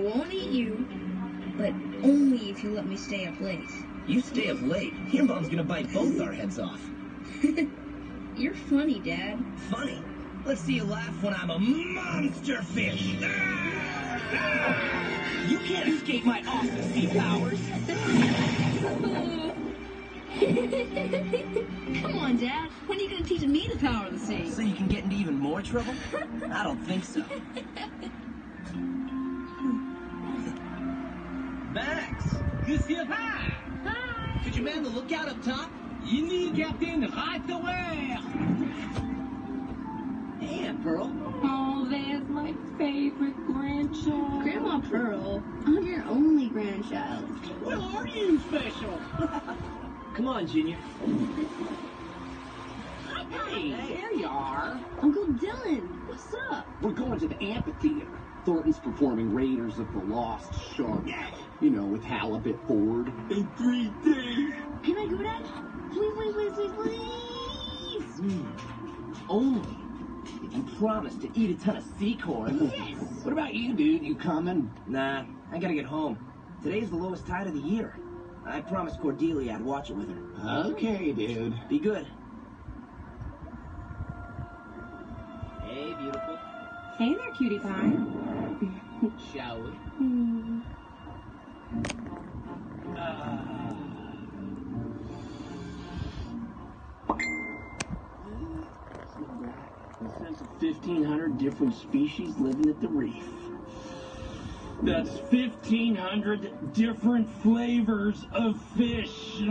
won't eat you, but only if you let me stay up late. You stay up late, your mom's gonna bite both our heads off. You're funny, Dad. Funny? Let's see you laugh when I'm a monster fish. You can't escape my awesome sea powers. Come on, Dad. When are you going to teach me the power of the sea? So you can get into even more trouble? I don't think so. Max! Monsieur, hi! Hi. Could you man the lookout up top? Inni Captain right away! Hey, Aunt Pearl. Oh, there's my favorite grandchild. Grandma Pearl, I'm your only grandchild. Well, are you special? Come on, Junior. Hey, there you are. Uncle Dylan, what's up? We're going to the amphitheater. Thornton's performing Raiders of the Lost Shark. You know, with Halibut Ford. In 3 days. Can I go, Dad? Please, please, please, please, please. Only if you promise to eat a ton of sea corn. Yes. What about you, dude? You coming? Nah, I gotta get home. Today's the lowest tide of the year. I promised Cordelia I'd watch it with her. Okay, dude. Be good. Hey, beautiful. Hey there, cutie pie. Shall we? A sense of 1,500 different species living at the reef. That's 1,500 different flavors of fish.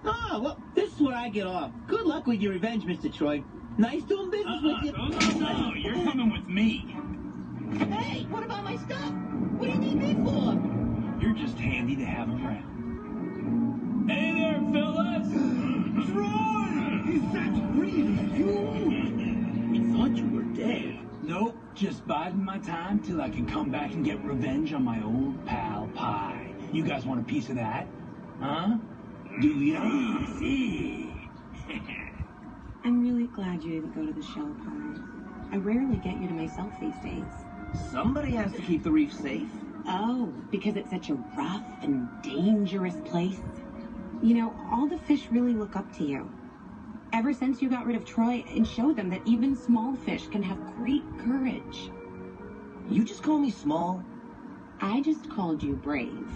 Oh, well, this is where I get off. Good luck with your revenge, Mr. Troy. Nice doing business with you. No, you're coming with me. Hey, what about my stuff? What do you need me for? You're just handy to have around. Hey there, fellas! Troy! Is that really you? We thought you were dead. Nope, just biding my time till I can come back and get revenge on my old pal Pie. You guys want a piece of that? Huh? Do ya? See. I'm really glad you didn't go to the shell pie. I rarely get you to myself these days. Somebody has to keep the reef safe. Oh, because it's such a rough and dangerous place. You know, all the fish really look up to you. Ever since you got rid of Troy and showed them that even small fish can have great courage. You just call me small? I just called you brave.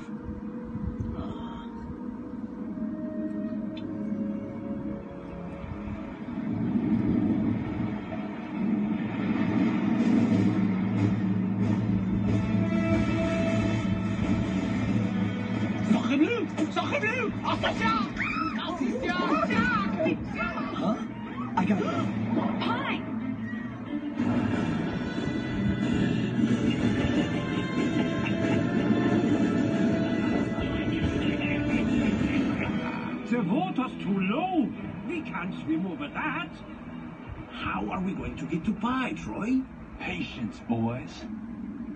Sacre-bleu! Sacre-bleu! Attention! Huh? I got it. Pie! The water's too low. We can't swim over that. How are we going to get to Pie, Troy? Patience, boys.